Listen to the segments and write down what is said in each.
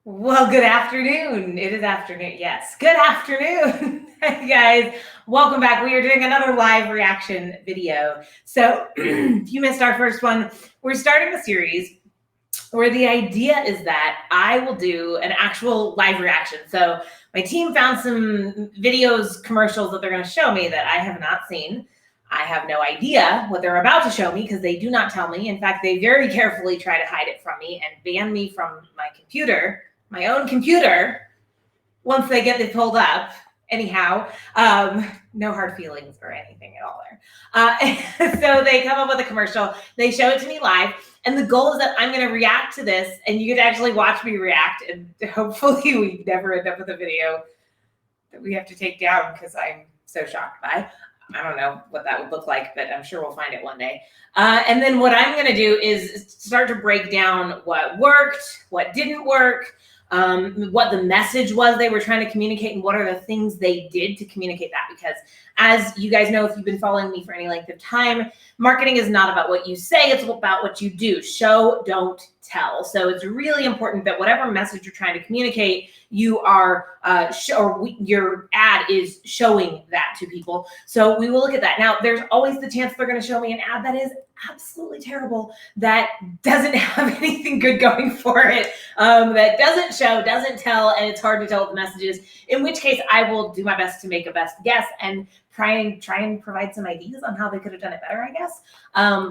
Well, good afternoon. It is afternoon. Yes. Good afternoon. Hey guys, welcome back. We are doing another live reaction video. So if you missed our first one, we're starting a series where the idea is that I will do an actual live reaction. So my team found some videos, commercials that they're going to show me that I have not seen. I have no idea what they're about to show me because they do not tell me. In fact, they very carefully try to hide it from me and ban me from my computer, my own computer, once they get it pulled up. Anyhow, no hard feelings or anything at all there. So they come up with a commercial, they show it to me live, and the goal is that I'm going to react to this, and you get to actually watch me react, and hopefully we never end up with a video that we have to take down because I'm so shocked by. I don't know what that would look like, but I'm sure we'll find it one day. And then what I'm going to do is start to break down what worked, what didn't work, what the message was they were trying to communicate, and what are the things they did to communicate that. Because as you guys know, if you've been following me for any length of time, marketing is not about what you say, it's about what you do. Show, don't tell. So it's really important that whatever message you're trying to communicate, you are your ad is showing that to people. So we will look at that. Now, there's always the chance they're going to show me an ad that is absolutely terrible, that doesn't have anything good going for it, that doesn't show, doesn't tell, and it's hard to tell what the message is, in which case I will do my best to make a best guess and try and provide some ideas on how they could have done it better, I guess.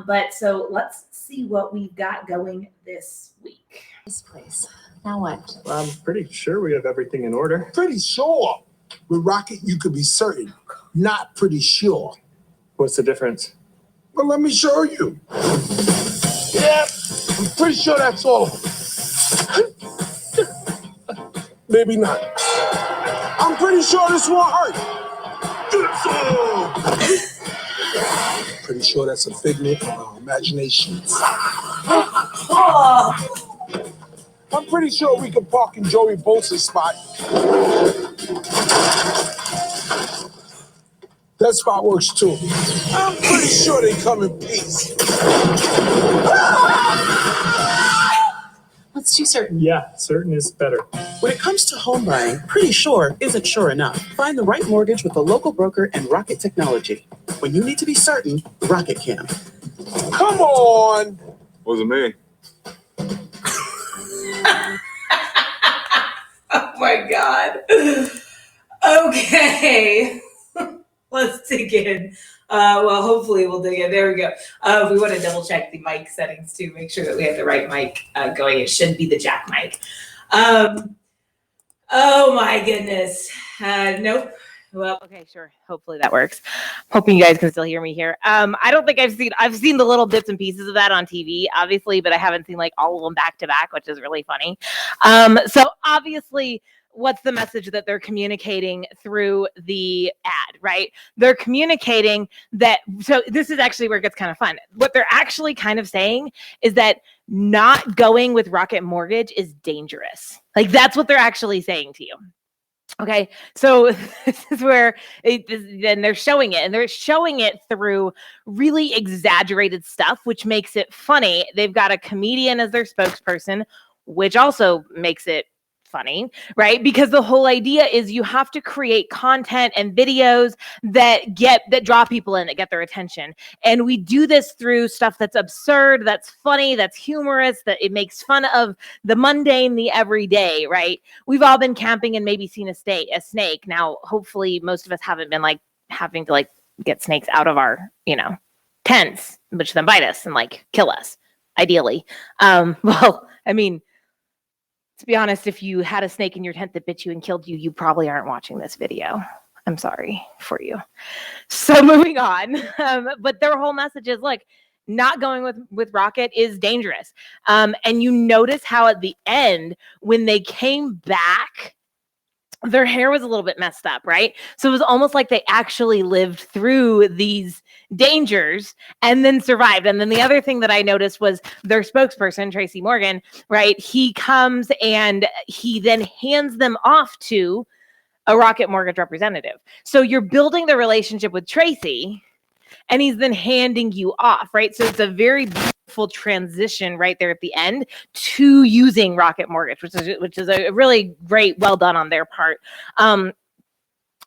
But so let's see what we've got going this week. This place. Now what? Well, I'm pretty sure we have everything in order. Pretty sure. With Rocket, you could be certain. Not pretty sure. What's the difference? Well, let me show you. Yeah, I'm pretty sure that's all of them. Maybe not. I'm pretty sure this won't hurt. Pretty sure that's a figment of our imaginations. I'm pretty sure we can park in Joey Bosa's spot. That spot works too. I'm pretty sure they come in peace. Let's do certain. Yeah, certain is better. When it comes to home buying, pretty sure isn't sure enough. Find the right mortgage with a local broker and Rocket Technology. When you need to be certain, Rocket can. Come on. Wasn't me. Oh my God. Okay. Let's dig in. Well, hopefully we'll dig in. There we go. We want to double check the mic settings too, make sure that we have the right mic going. It should be the jack mic. Oh my goodness. Nope. Well, okay, sure. Hopefully that works. Hoping you guys can still hear me here. I don't think I've seen the little bits and pieces of that on TV, obviously, but I haven't seen like all of them back to back, which is really funny. So obviously, what's the message that they're communicating through the ad, right? They're communicating that, so this is actually where it gets kind of fun. What they're actually kind of saying is that not going with Rocket Mortgage is dangerous. Like that's what they're actually saying to you. Okay, so this is where then they're showing it, and they're showing it through really exaggerated stuff, which makes it funny. They've got a comedian as their spokesperson, which also makes it funny, right? Because the whole idea is you have to create content and videos that draw people in, that get their attention. And we do this through stuff that's absurd, that's funny, that's humorous, that it makes fun of the mundane, the everyday, right? We've all been camping and maybe seen a snake. Now, hopefully most of us haven't been like having to like get snakes out of our, tents, which then bite us and like kill us, ideally. Well, I mean, to be honest, if you had a snake in your tent that bit you and killed you, you probably aren't watching this video. I'm sorry for you. So moving on. But their whole message is, look, not going with Rocket is dangerous. And you notice how at the end, when they came back, their hair was a little bit messed up, right? So it was almost like they actually lived through these dangers and then survived. And then the other thing that I noticed was their spokesperson, Tracy Morgan, right? He comes and he then hands them off to a Rocket Mortgage representative. So you're building the relationship with Tracy, and he's then handing you off, right? So it's a very beautiful transition right there at the end to using Rocket Mortgage, which is a really great, well done on their part.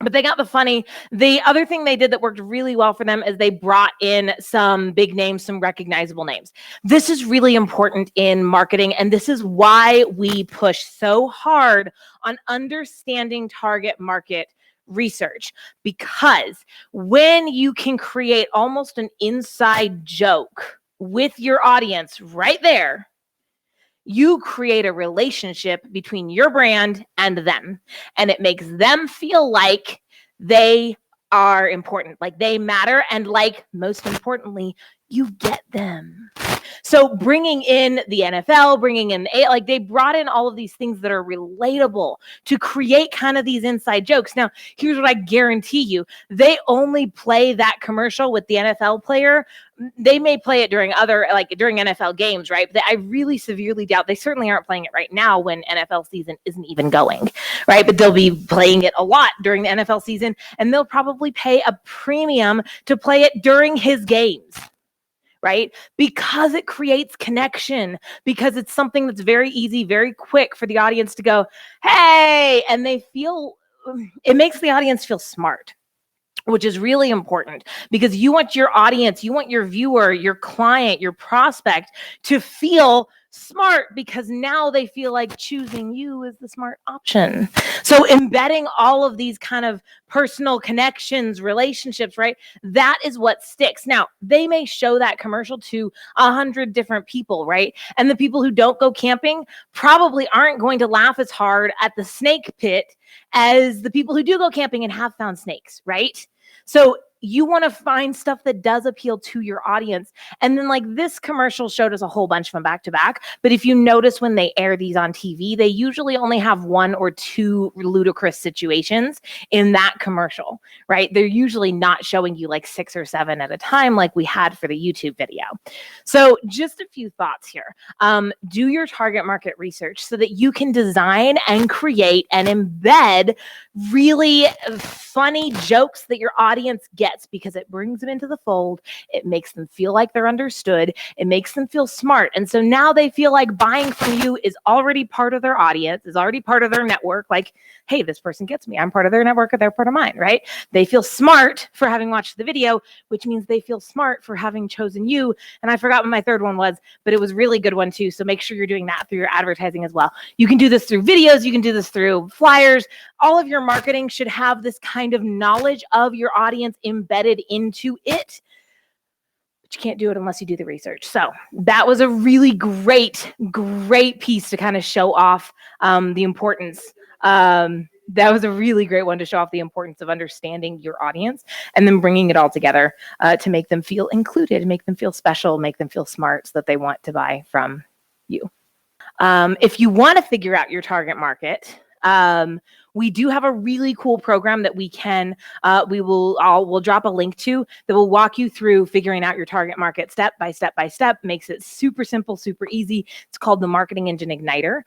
But they got the other thing they did that worked really well for them is they brought in some big names, some recognizable names. This is really important in marketing, and this is why we push so hard on understanding target market research, because when you can create almost an inside joke with your audience right there, you create a relationship between your brand and them, and it makes them feel like they are important, like they matter, and like, most importantly, you get them. So bringing in the NFL, like they brought in all of these things that are relatable to create kind of these inside jokes. Now, here's what I guarantee you. They only play that commercial with the NFL player. They may play it during during NFL games, right? But I really severely doubt they certainly aren't playing it right now when NFL season isn't even going, right? But they'll be playing it a lot during the NFL season, and they'll probably pay a premium to play it during his games, right? Because it creates connection, because it's something that's very easy, very quick for the audience to go, hey, and it makes the audience feel smart, which is really important, because you want your audience, you want your viewer, your client, your prospect to feel smart, because now they feel like choosing you is the smart option. So embedding all of these kind of personal connections, relationships, right? That is what sticks. Now, they may show that commercial to 100 different people, right? And the people who don't go camping probably aren't going to laugh as hard at the snake pit as the people who do go camping and have found snakes, right? So you want to find stuff that does appeal to your audience. And then, like, this commercial showed us a whole bunch from back to back. But if you notice, when they air these on TV, they usually only have 1 or 2 ludicrous situations in that commercial, right? They're usually not showing you like 6 or 7 at a time like we had for the YouTube video. So just a few thoughts here. Do your target market research so that you can design and create and embed really funny jokes that your audience gets, because it brings them into the fold. It makes them feel like they're understood. It makes them feel smart. And so now they feel like buying from you is already part of their audience, is already part of their network. Like, hey, this person gets me. I'm part of their network, or they're part of mine, right? They feel smart for having watched the video, which means they feel smart for having chosen you. And I forgot what my third one was, but it was a really good one too. So make sure you're doing that through your advertising as well. You can do this through videos. You can do this through flyers. All of your marketing should have this kind of knowledge of your audience embedded into it. But you can't do it unless you do the research. So that was a really great piece to kind of show off the importance. That was a really great one to show off the importance of understanding your audience and then bringing it all together to make them feel included, make them feel special, make them feel smart, so that they want to buy from you. If you want to figure out your target market, we do have a really cool program that we'll drop a link to that will walk you through figuring out your target market step by step, makes it super simple, super easy. It's called the Marketing Engine Igniter.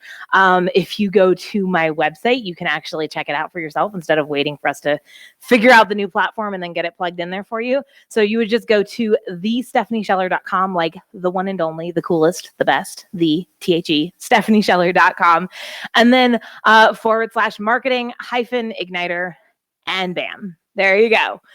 If you go to my website, you can actually check it out for yourself instead of waiting for us to figure out the new platform and then get it plugged in there for you. So you would just go to thestephaniescheller.com, like the one and only, the coolest, the best, stephaniescheller.com, and then /marketing-igniter, and bam, there you go.